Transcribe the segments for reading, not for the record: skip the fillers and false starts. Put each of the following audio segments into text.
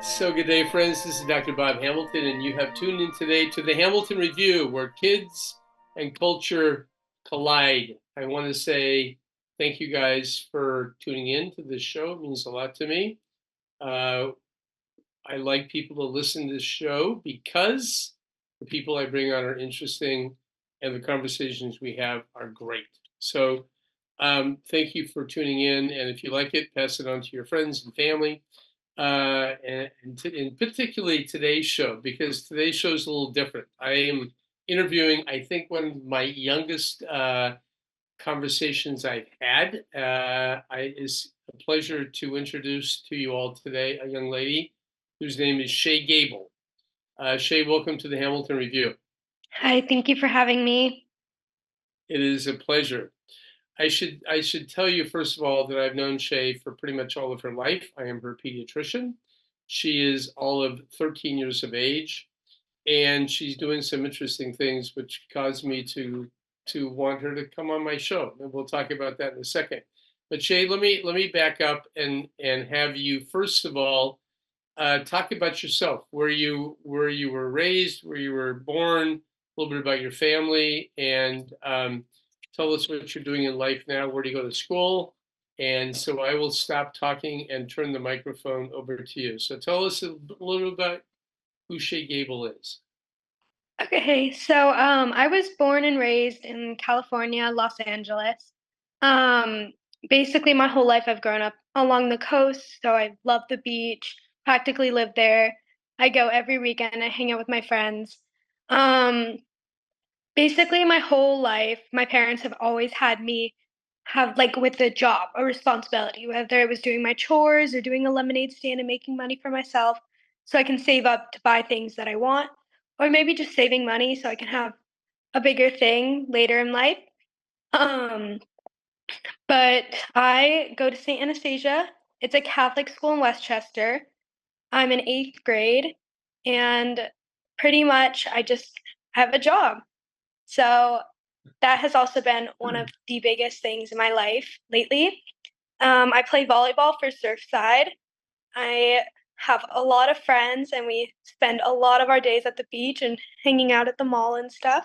So good day, friends. This is Dr. Bob Hamilton, and you have tuned in today to the Hamilton Review, where kids and culture collide. I want to say thank you guys for tuning in to this show. It means a lot to me. Uh, I like people to listen to this show because the people I bring on are interesting and the conversations we have are great. So thank you for tuning in. And if you like it, pass it on to your friends and family. And particularly today's show, because today's show is a little different. I am interviewing, I think, one of my youngest conversations I've had. It's a pleasure to introduce to you all today a young lady whose name is Shay Gable. Shay, welcome to the Hamilton Review. Hi, thank you for having me. It is a pleasure. I should tell you first of all that I've known Shay for pretty much all of her life. I am her pediatrician. She is all of 13 years of age, and she's doing some interesting things, which caused me to want her to come on my show. And we'll talk about that in a second. But Shay, let me back up and have you first of all talk about yourself, where you were raised, where you were born, a little bit about your family, and tell us what you're doing in life now. Where do you go to school? And so I will stop talking and turn the microphone over to you. So tell us a little about who Shay Gable is. Okay, I was born and raised in California, Los Angeles. Um, Basically, my whole life I've grown up along the coast, so I love the beach, practically live there. I go every weekend, I hang out with my friends. Um, Basically, my whole life, my parents have always had me have, like, with a job, a responsibility, whether it was doing my chores or doing a lemonade stand and making money for myself so I can save up to buy things that I want, or maybe just saving money so I can have a bigger thing later in life. Um, but I go to St. Anastasia. It's a Catholic school in Westchester. I'm in 8th grade, and pretty much I just have a job. So that has also been one of the biggest things in my life lately. I play volleyball for Surfside. I have a lot of friends, and we spend a lot of our days at the beach and hanging out at the mall and stuff.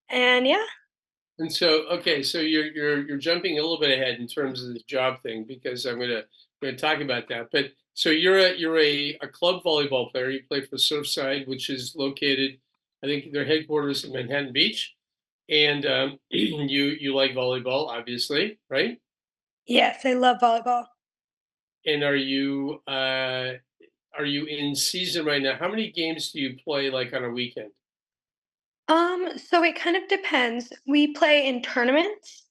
And yeah, And so, okay, so you're jumping a little bit ahead in terms of the job thing because I'm gonna talk about that. But so you're a club volleyball player. You play for Surfside, which is located, I think their headquarters in Manhattan Beach, and you like volleyball, obviously, right? yes, I love volleyball. And are you in season right now? How many games do you play like on a weekend? So it kind of depends. We play in tournaments.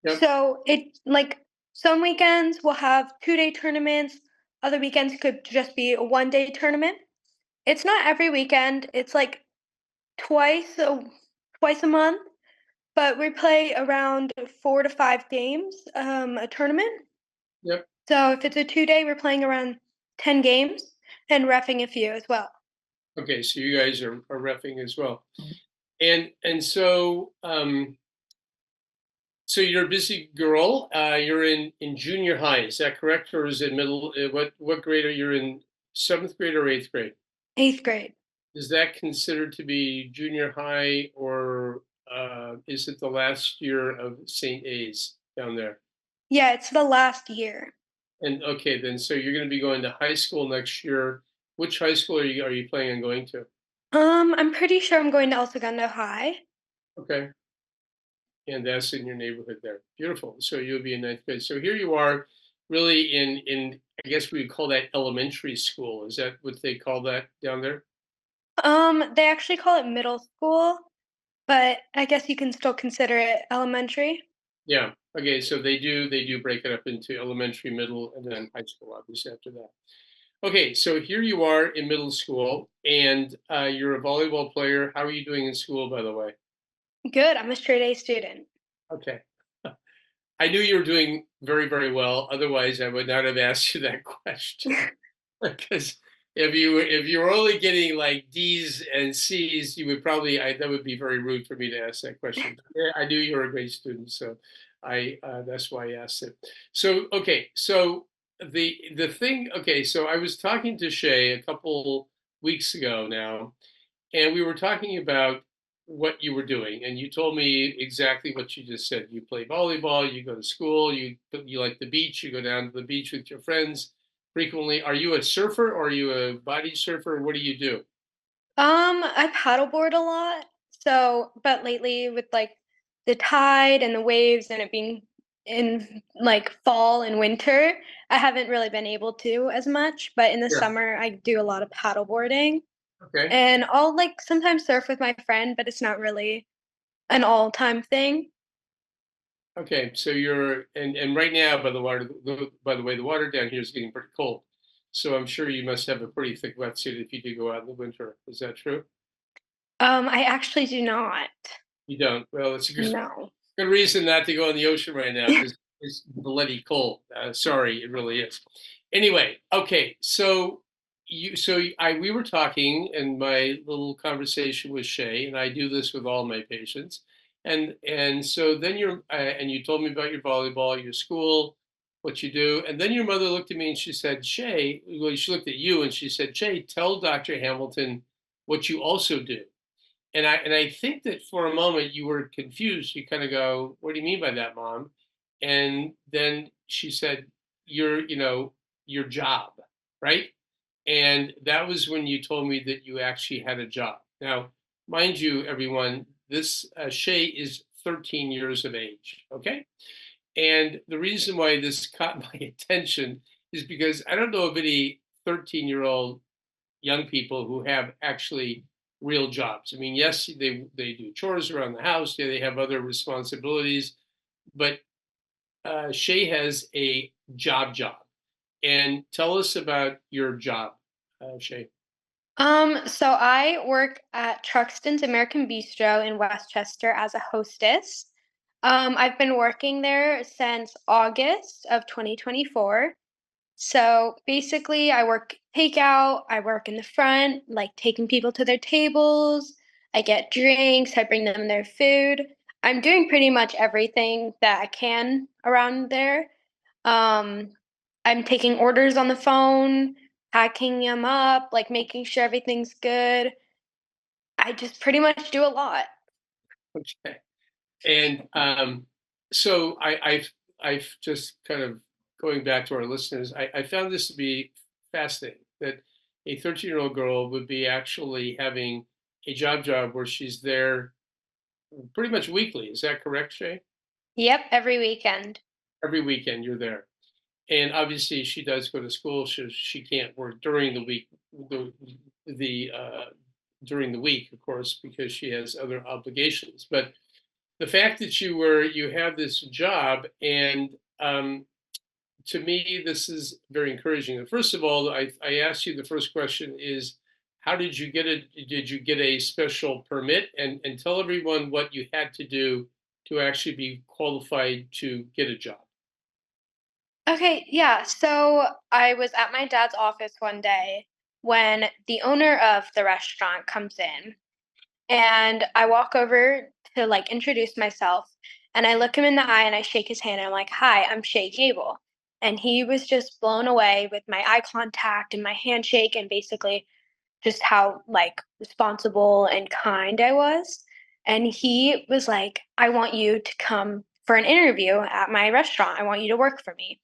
Yep. So it like some weekends we'll have 2-day tournaments, other weekends could just be a 1-day tournament. It's not every weekend. It's like twice a twice a month, but we play around 4 to 5 games a tournament. Yep. So if it's a 2-day, we're playing around 10 games and reffing a few as well. Okay, so you guys are reffing as well. And so you're a busy girl. You're in junior high. Is that correct, or is it middle? What grade are you in? Seventh grade or eighth grade? 8th grade. Is that considered to be junior high, or is it the last year of St. A's down there? Yeah, it's the last year. And okay, then so you're going to be going to high school next year. Which high school are you planning on going to? I'm pretty sure I'm going to El Segundo High. Okay. And that's in your neighborhood there. Beautiful. So you'll be in ninth grade. So here you are, really in I guess we would call that elementary school. Is that what they call that down there? They actually call it middle school, but I guess you can still consider it elementary. Yeah. Okay. So they do break it up into elementary, middle, and then high school, obviously after that. Okay. So here you are in middle school, and you're a volleyball player. How are you doing in school, by the way? Good, I'm a straight A student. Okay. I knew you were doing very, very well. Otherwise, I would not have asked you that question. Because if you were only getting like D's and C's, you would probably that would be very rude for me to ask that question. Yeah, I knew you were a great student, so I that's why I asked it. So okay, so the thing, okay, so I was talking to Shay a couple weeks ago now, and we were talking about what you were doing, and you told me exactly what you just said. You play volleyball, you go to school, you like the beach, you go down to the beach with your friends frequently. Are you a surfer or are you a body surfer? What do you do? I paddleboard a lot. So, but lately with like the tide and the waves and it being in like fall and winter, I haven't really been able to as much. But in the Sure. summer, I do a lot of paddleboarding Okay. and I'll like sometimes surf with my friend, but it's not really an all-time thing. Okay, so you're and right now, by the way, the water down here is getting pretty cold. So I'm sure you must have a pretty thick wetsuit if you do go out in the winter. Is that true? I actually do not. You don't. Well, it's a No. good reason not to go in the ocean right now because it's bloody cold. Sorry, it really is. Anyway, okay, so we were talking in my little conversation with Shay, and I do this with all my patients, and so then and you told me about your volleyball, your school, what you do, and then your mother looked at me and she said, Shay, well, she looked at you and she said, Shay, tell Dr. Hamilton what you also do. And I think that for a moment you were confused. You kind of go, "What do you mean by that, Mom?" And then she said, your job, right?" And that was when you told me that you actually had a job. Now, mind you, everyone, this Shay is 13 years of age. Okay, and the reason why this caught my attention is because I don't know of any 13-year-old young people who have actually real jobs. I mean, yes, they do chores around the house. Yeah, they have other responsibilities, but Shay has a job. And tell us about your job, Shay. So I work at Truxton's American Bistro in Westchester as a hostess. I've been working there since August of 2024. So basically, I work takeout, I work in the front, like taking people to their tables. I get drinks, I bring them their food. I'm doing pretty much everything that I can around there. Um, I'm taking orders on the phone, packing them up, like making sure everything's good. I just pretty much do a lot. Okay. And so I've just kind of going back to our listeners. I found this to be fascinating that a 13-year-old girl would be actually having a job where she's there pretty much weekly. Is that correct, Shay? Yep, every weekend. Every weekend you're there. And obviously she does go to school, so she can't work during the week, the during the week, of course, because she has other obligations. But the fact that you have this job, and to me this is very encouraging. And first of all, I asked you, the first question is, how did you get it? Did you get a special permit? And tell everyone what you had to do to actually be qualified to get a job. Okay, yeah. So I was at my dad's office one day when the owner of the restaurant comes in, and I walk over to like introduce myself, and I look him in the eye and I shake his hand and I'm like, "Hi, I'm Shay Gable." And he was just blown away with my eye contact and my handshake and basically just how like responsible and kind I was. And he was like, "I want you to come for an interview at my restaurant. I want you to work for me."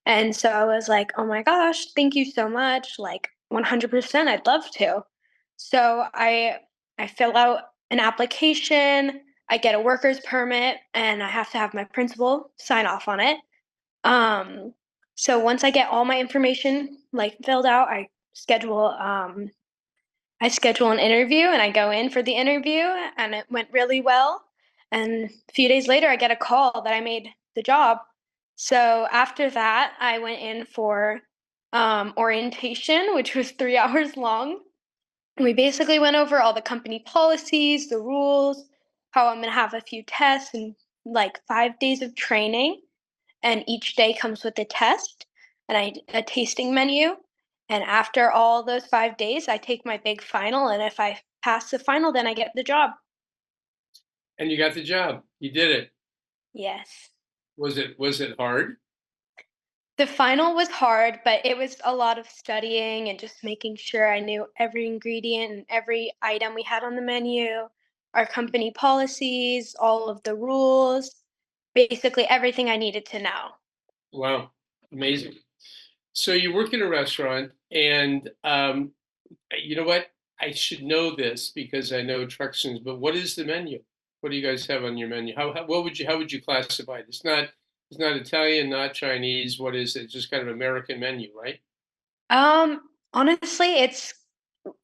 And so I was like, "Oh my gosh, thank you so much. Like 100% I'd love to." So I fill out an application, I get a worker's permit, and I have to have my principal sign off on it. Um so once I get all my information like filled out, I schedule an interview and I go in for the interview and it went really well. And a few days later, I get a call that I made the job. So after that, I went in for orientation, which was 3 hours long. We basically went over all the company policies, the rules, how I'm going to have a few tests and like 5 days of training, and each day comes with a test and a tasting menu. And after all those 5 days, I take my big final, and if I pass the final, then I get the job. And you got the job. You did it. Yes. Was it hard? The final was hard, but it was a lot of studying and just making sure I knew every ingredient and every item we had on the menu, our company policies, all of the rules, basically everything I needed to know. Wow, amazing. So you work in a restaurant, and you know what? I should know this because I know Truxton's, but what is the menu? What do you guys have on your menu? How would you classify it? It's not Italian, not Chinese. What is it? Just kind of American menu, right? Honestly, it's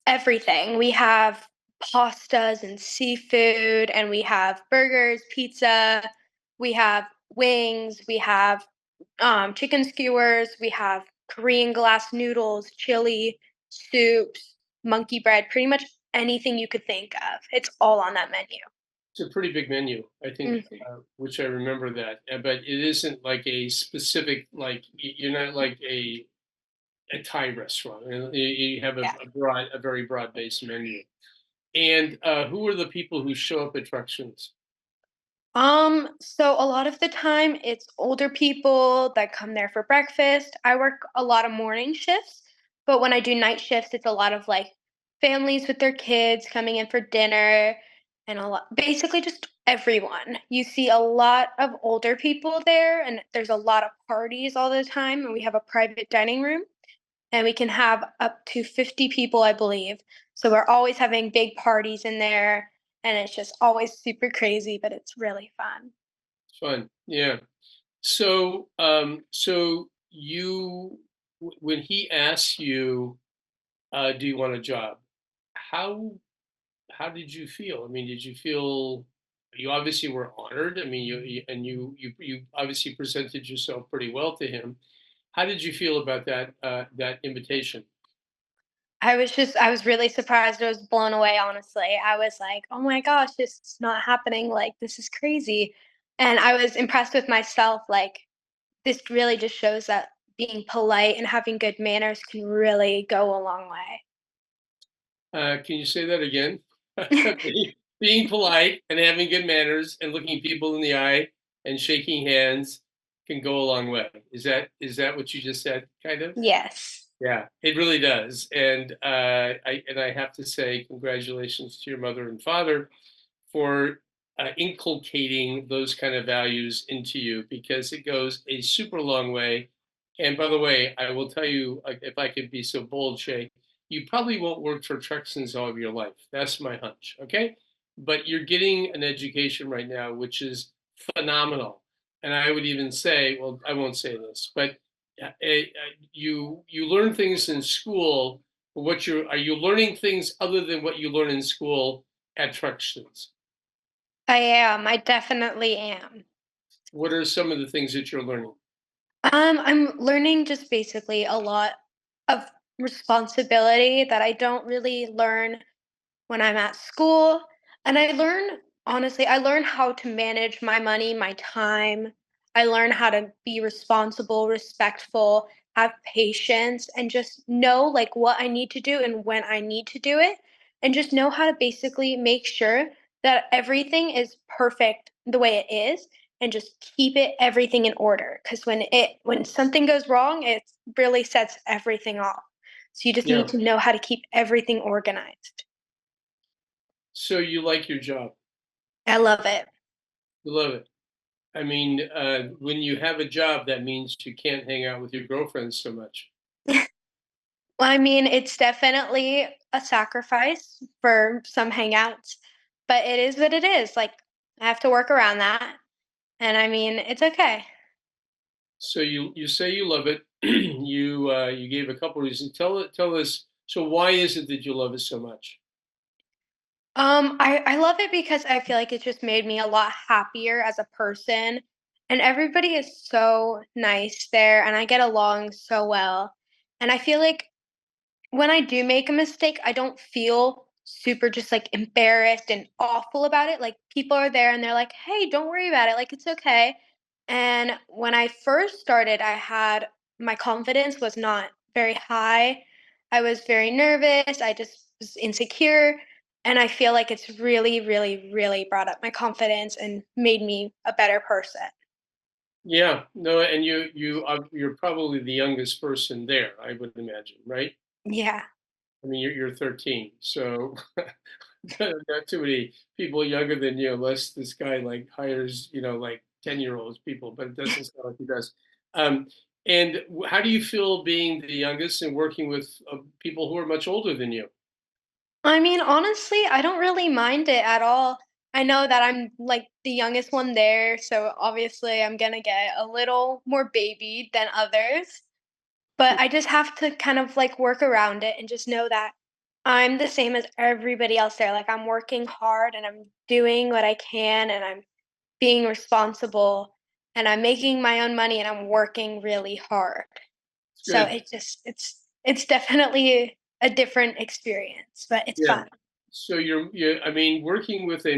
everything. We have pastas and seafood, and we have burgers, pizza, we have wings, we have chicken skewers, we have Korean glass noodles, chili, soups, monkey bread, pretty much anything you could think of. It's all on that menu. It's a pretty big menu, I think, Mhm. which I remember that. But it isn't like a specific like you're not like a Thai restaurant. You have Yeah. a very broad based menu. And who are the people who show up at Truxton's? So a lot of the time it's older people that come there for breakfast. I work a lot of morning shifts, but when I do night shifts, it's a lot of like families with their kids coming in for dinner and a lot basically just everyone. You see a lot of older people there and there's a lot of parties all the time and we have a private dining room and we can have up to 50 people, I believe. So we're always having big parties in there and it's just always super crazy, but it's really fun. Fun, yeah. So, so when he asks you, "Do you want a job?" How how did you feel? I mean, did you feel you obviously were honored? I mean, you obviously presented yourself pretty well to him. How did you feel about that invitation? I was really surprised. I was blown away, honestly. I was like, "Oh my gosh, this is not happening. Like, this is crazy." And I was impressed with myself. Like, this really just shows that being polite and having good manners can really go a long Can you say that again? way. Being polite and having good manners and looking people in the eye and shaking hands can go a long way. Is that what you just said? Kind of. Yes. Yeah, it really does. And I have to say congratulations to your mother and father for inculcating those kind of values into you because it goes a super long way. And by the way, I will tell you, if I could be so bold, Shay, you probably won't work for Truxtons all of your life. That's my hunch. Okay. But you're getting an education right now, which is phenomenal. And I would even say, well, I won't say this, but you learn things in school. But are you learning things other than what you learn in school at Truxtons? I am. I definitely am. What are some of the things that you're learning? I'm learning just basically a lot of responsibility that I don't really learn when I'm at school. And I learn how to manage my money, my time. I learn how to be responsible, respectful, have patience, and just know like what I need to do and when I need to do it. And just know how to basically make sure that everything is perfect the way it is and just keep it everything in order. Because when something goes wrong, it really sets everything off. So you just need Yeah. to know how to keep everything organized. So you like your job. I love it. You love it. I mean, when you have a job, that means you can't hang out with your girlfriends so much. Well, I mean, it's definitely a sacrifice for some hangouts, but it is what it is. Like, I have to work around that. And I mean, it's okay. So you say you love it. You gave a couple reasons. Tell us. So why is it that you love it so much? I love it because I feel like it just made me a lot happier as a person. And everybody is so nice there, and I get along so well. And I feel like when I do make a mistake, I don't feel super just like embarrassed and awful about it. Like people are there and they're like, "Hey, don't worry about it. Like it's okay." And when I first started, I had my confidence was not very high. I was very nervous. I just was insecure. And I feel like it's really, really, really brought up my confidence and made me a better person. Yeah, no, and you're probably the youngest person there, I would imagine, right? Yeah. I mean, you're 13, so not too many people younger than you, unless this guy like hires, like 10-year-olds people, but it doesn't sound like he does. Um, and how do you feel being the youngest and working with people who are much older than you? I mean, honestly, I don't really mind it at all. I know that I'm like the youngest one there, so obviously I'm gonna get a little more baby than others. But I just have to kind of like work around it and just know that I'm the same as everybody else there. Like I'm working hard and I'm doing what I can and I'm being responsible and I'm making my own money and I'm working really hard. It's So good. it's definitely a different experience, but it's Yeah. fun. So I mean, working with a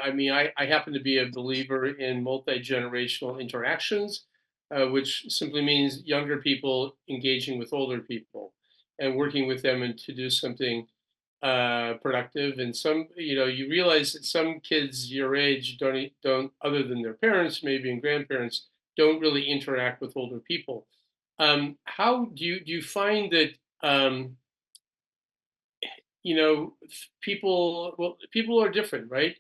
I mean, I happen to be a believer in multi-generational interactions, which simply means younger people engaging with older people and working with them and to do something productive. And you realize that some kids your age don't, other than their parents, maybe and grandparents, don't really interact with older people. How do you find that? People are different, right?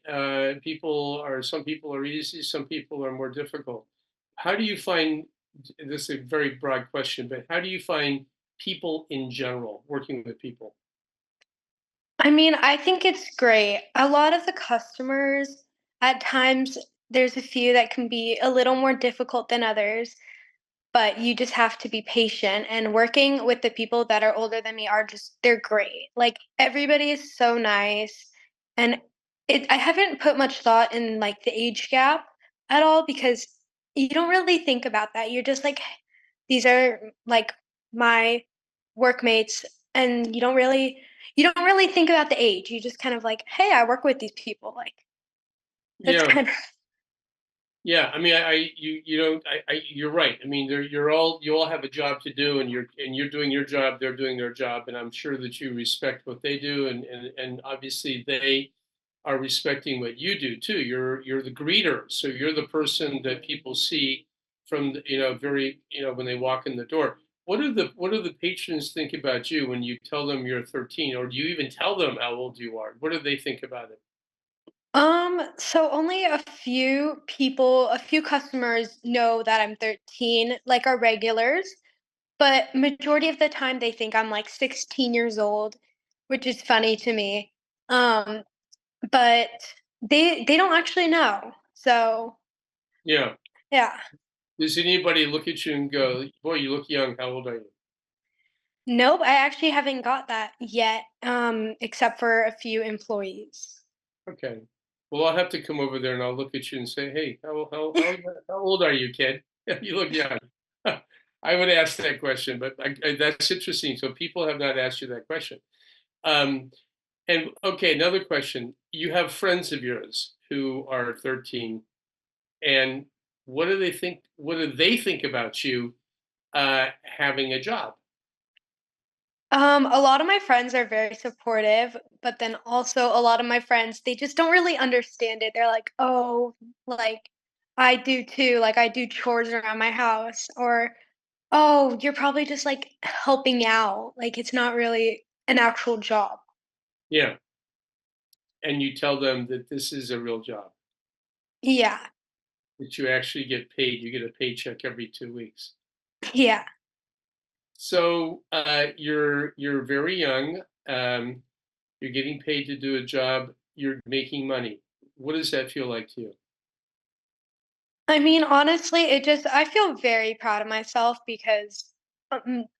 Some people are easy, some people are more difficult. How do you find, this is a very broad question, but how do you find people in general, working with people? I mean, I think it's great. A lot of the customers, at times, there's a few that can be a little more difficult than others, but you just have to be patient. And working with the people that are older than me are just, they're great. Like, everybody is so nice. And I haven't put much thought in like the age gap at all because you don't really think about that. You're just like, these are like my workmates, and you don't really think about the age. You just kind of like, hey, I work with these people. Like that's Yeah, kind of yeah. I mean, you don't. You're right. I mean, you all have a job to do, and you're doing your job. They're doing their job, and I'm sure that you respect what they do, and obviously they are respecting what you do too. You're the greeter, so you're the person that people see from very when they walk in the door. What do the patrons think about you when you tell them you're 13, or do you even tell them how old you are? What do they think about it? so only a few customers know that I'm 13, like our regulars, but majority of the time they think I'm like 16 years old, which is funny to me. Um, but they don't actually know. So, Yeah. yeah. Does anybody look at you and go, "Boy, you look young. How old are you?" Nope, I actually haven't got that yet, except for a few employees. Okay. Well, I'll have to come over there and I'll look at you and say, "Hey, how old are you, kid? You look young." I would ask that question, but that's interesting. So people have not asked you that question. Um, and okay, another question. You have friends of yours who are 13, and what do they think about you having a job? A lot of my friends are very supportive, but then also a lot of my friends, they just don't really understand it. They're like, "Oh, like I do too. Like I do chores around my house." Or, "Oh, you're probably just like helping out. Like it's not really an actual job." Yeah, and you tell them that this is a real job, Yeah. that you actually get paid. You get a paycheck every 2 weeks. Yeah. So you're very young. You're getting paid to do a job. You're making money. What does that feel like to you? I mean, honestly, I feel very proud of myself because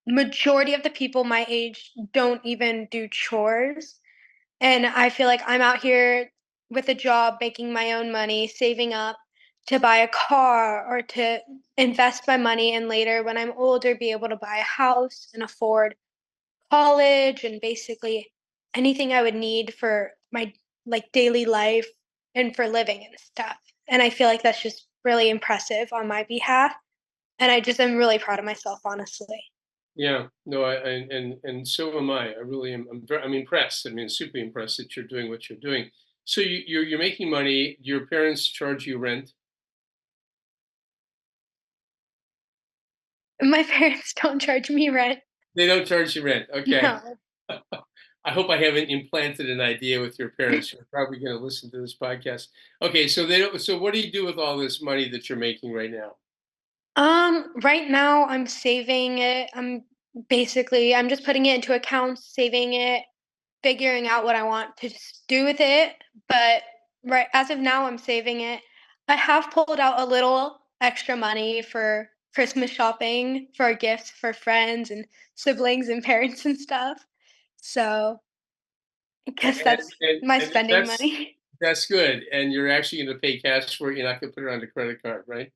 majority of the people my age don't even do chores. And I feel like I'm out here with a job, making my own money, saving up to buy a car or to invest my money and later when I'm older be able to buy a house and afford college and basically anything I would need for my like daily life and for living and stuff. And I feel like that's just really impressive on my behalf. And I just am really proud of myself, honestly. Yeah, no, and so am I. I really am. I'm impressed. I mean, super impressed that you're doing what you're doing. So you're making money. Your parents charge you rent. My parents don't charge me rent. They don't charge you rent. Okay. No. I hope I haven't implanted an idea with your parents. You're probably going to listen to this podcast. Okay, so they don't. So what do you do with all this money that you're making right now? Right now I'm saving it. I'm just putting it into accounts, saving it, figuring out what I want to do with it. But right as of now, I'm saving it. I have pulled out a little extra money for Christmas shopping, for gifts for friends and siblings and parents and stuff. So I guess And, that's and, my and spending money. that's good. And you're actually going to pay cash for it. You're not going to put it on the credit card, right?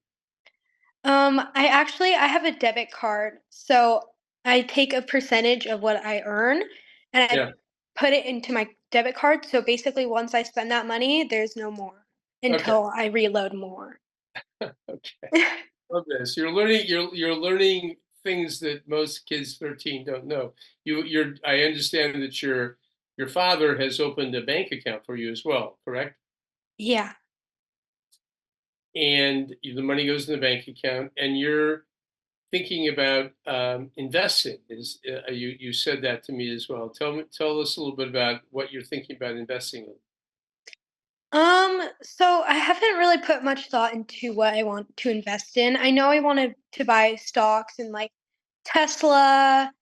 I have a debit card, so I take a percentage of what I earn and I Yeah. put it into my debit card. So basically, once I spend that money, there's no more Okay. until I reload more. Okay. Love this. You're learning things that most kids 13 don't know. I understand that your father has opened a bank account for you as well, correct? Yeah. And the money goes in the bank account, and you're thinking about investing. Is you said that to me as well. Tell us a little bit about what you're thinking about investing in. So I haven't really put much thought into what I want to invest in. I know I wanted to buy stocks in like Tesla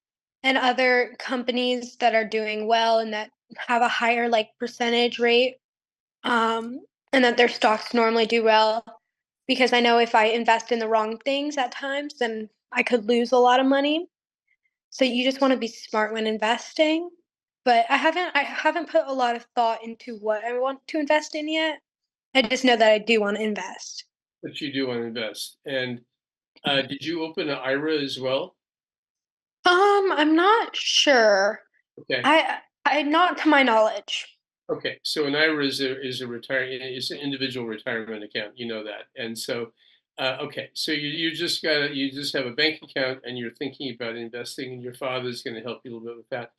and other companies that are doing well and that have a higher like percentage rate. Um, and that their stocks normally do well because I know if I invest in the wrong things at times, then I could lose a lot of money. So you just want to be smart when investing. But I haven't put a lot of thought into what I want to invest in yet. I just know that I do want to invest. But you do want to invest. And did you open an IRA as well? I'm not sure. Okay. I not to my knowledge. Okay, so an IRA is an individual retirement account. You know that, and so okay, so you just have a bank account, and you're thinking about investing, and your father's going to help you a little bit with that.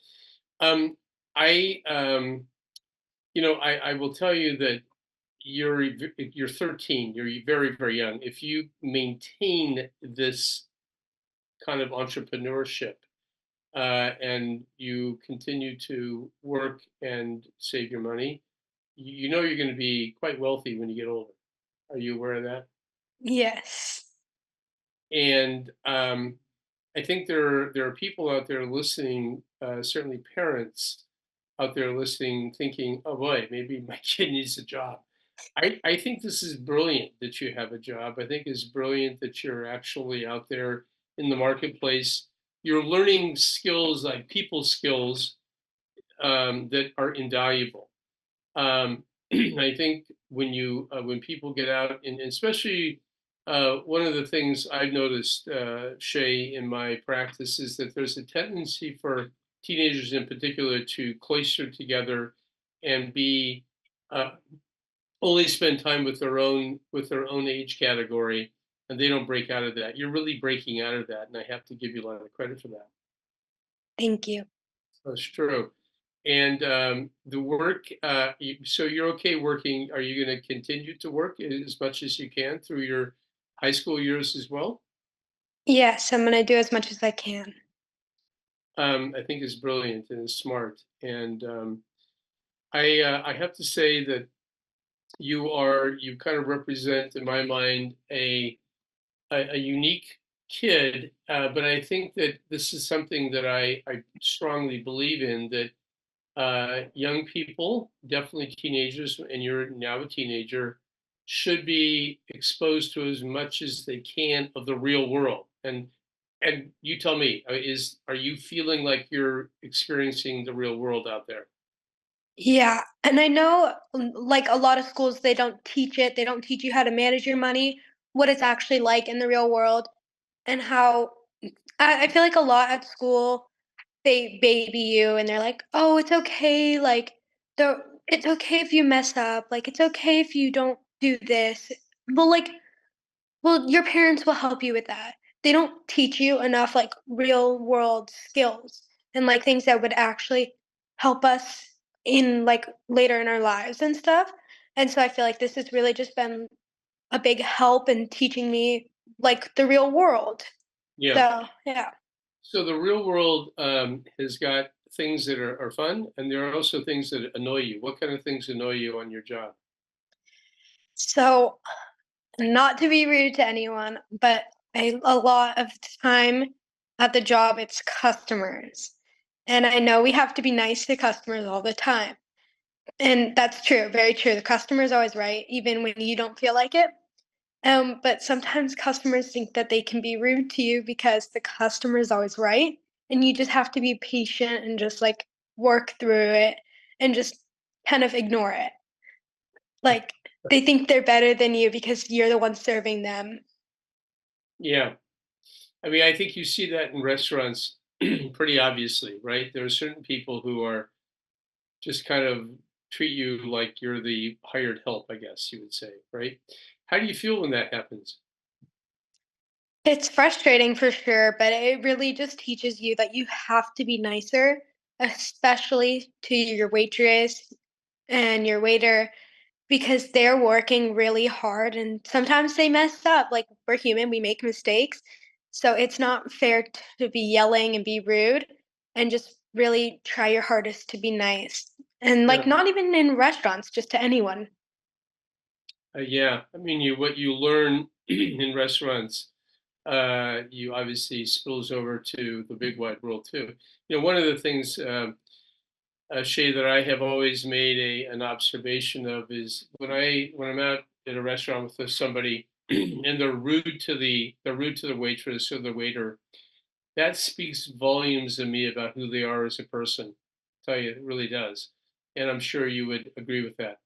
Um, I I will tell you that you're 13. You're very young. If you maintain this kind of entrepreneurship and you continue to work and save your money, you know you're going to be quite wealthy when you get older. Are you aware of that? Yes. And I think there are people out there listening, certainly parents out there listening, thinking, "Oh boy, maybe my kid needs a job." I think this is brilliant that you have a job. I think it's brilliant that you're actually out there in the marketplace. You're learning skills like people skills that are invaluable. I think when people get out, and especially one of the things I've noticed, Shay, in my practice is that there's a tendency for teenagers in particular to cloister together and be uh, only spend time with their own age category, and they don't break out of that. You're really breaking out of that, and I have to give you a lot of credit for that. Thank you. That's true. And the work, so you're okay working. Are you going to continue to work as much as you can through your high school years as well? Yes, I'm gonna do as much as I can. I think is brilliant and is smart. And I have to say that you kind of represent, in my mind, a unique kid. But I think that this is something that I strongly believe in, that young people, definitely teenagers, and you're now a teenager, should be exposed to as much as they can of the real world. And you tell me, are you feeling like you're experiencing the real world out there? Yeah, and I know, like a lot of schools, they don't teach it. They don't teach you how to manage your money, what it's actually like in the real world, and how I feel like a lot at school they baby you and they're like, "Oh, it's okay, like, it's okay if you mess up, like, it's okay if you don't do this." Well, like well, your parents will help you with that. They don't teach you enough, like, real world skills and, like, things that would actually help us in, like, later in our lives and stuff, and so I feel like this has really just been a big help in teaching me, like, the real world. Yeah. So, yeah. So the real world has got things that are fun, and there are also things that annoy you. What kind of things annoy you on your job? So, not to be rude to anyone, but a lot of time at the job, it's customers. And I know we have to be nice to customers all the time. And that's true, very true. The customer is always right, even when you don't feel like it. But sometimes customers think that they can be rude to you because the customer is always right. And you just have to be patient and just like work through it and just kind of ignore it. Like they think they're better than you because you're the one serving them. Yeah. I mean, I think you see that in restaurants pretty obviously, right? There are certain people who are just kind of treat you like you're the hired help, I guess you would say, right? How do you feel when that happens? It's frustrating for sure, but it really just teaches you that you have to be nicer, especially to your waitress and your waiter, because they're working really hard and sometimes they mess up. Like we're human, we make mistakes. So it's not fair to be yelling and be rude and just really try your hardest to be nice. And Yeah. like not even in restaurants, just to anyone. Yeah. I mean, what you learn in restaurants, you obviously spills over to the big wide world too. One of the things, Shay, that I have always made an observation of is when I'm out at a restaurant with somebody and they're rude to the waitress or the waiter. That speaks volumes to me about who they are as a person. I tell you, it really does, and I'm sure you would agree with that.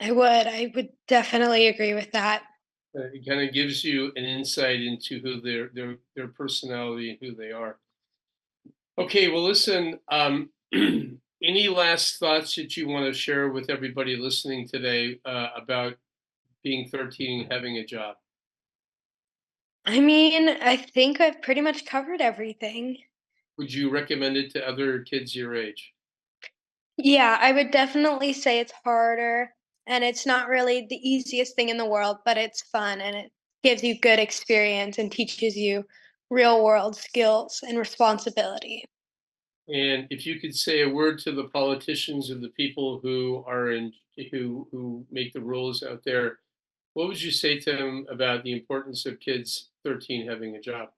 I would definitely agree with that. It kind of gives you an insight into who their personality and who they are. Okay, well, listen. Any last thoughts that you want to share with everybody listening today about being 13 and having a job? I mean, I think I've pretty much covered everything. Would you recommend it to other kids your age? Yeah, I would definitely say it's harder and it's not really the easiest thing in the world, but it's fun and it gives you good experience and teaches you real world skills and responsibility. And if you could say a word to the politicians or the people who are in who make the rules out there, what would you say to them about the importance of kids 13 having a job?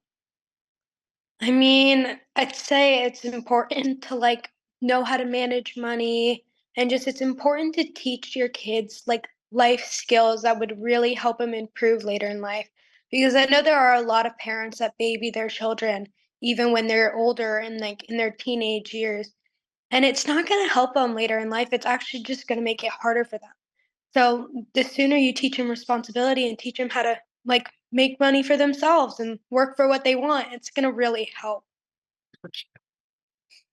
I mean, I'd say it's important to like know how to manage money and just it's important to teach your kids like life skills that would really help them improve later in life. Because I know there are a lot of parents that baby their children even when they're older and like in their teenage years. And it's not going to help them later in life. It's actually just going to make it harder for them. So the sooner you teach them responsibility and teach them how to like make money for themselves and work for what they want, it's going to really help.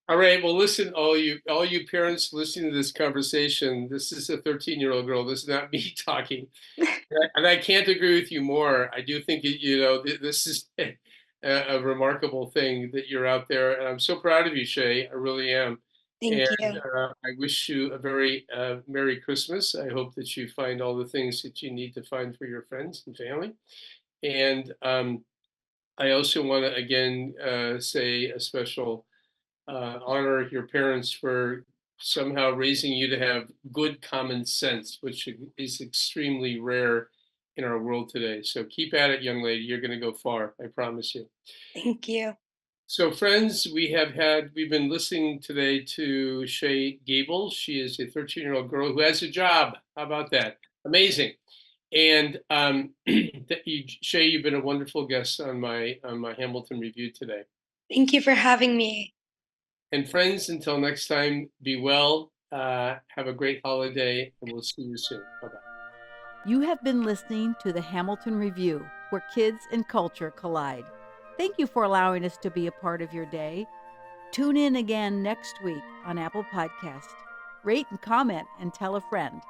All right. Well, listen, all you parents listening to this conversation, this is a 13-year-old girl. This is not me talking. And I can't agree with you more. I do think this is a remarkable thing that you're out there, and I'm so proud of you, Shay. I really am. Thank And you. I wish you a very Merry Christmas. I hope that you find all the things that you need to find for your friends and family. And I also want to again say a special honor your parents for somehow raising you to have good common sense, which is extremely rare in our world today. So keep at it, young lady. You're going to go far. I promise you. Thank you. So, friends, we've been listening today to Shay Gable. She is a 13-year-old girl who has a job. How about that? Amazing. And Shay, you've been a wonderful guest on my Hamilton review today. Thank you for having me. And friends, until next time, be well. Have a great holiday, and we'll see you soon. Bye bye. You have been listening to the Hamilton Review, where kids and culture collide. Thank you for allowing us to be a part of your day. Tune in again next week on Apple Podcast. Rate and comment and tell a friend.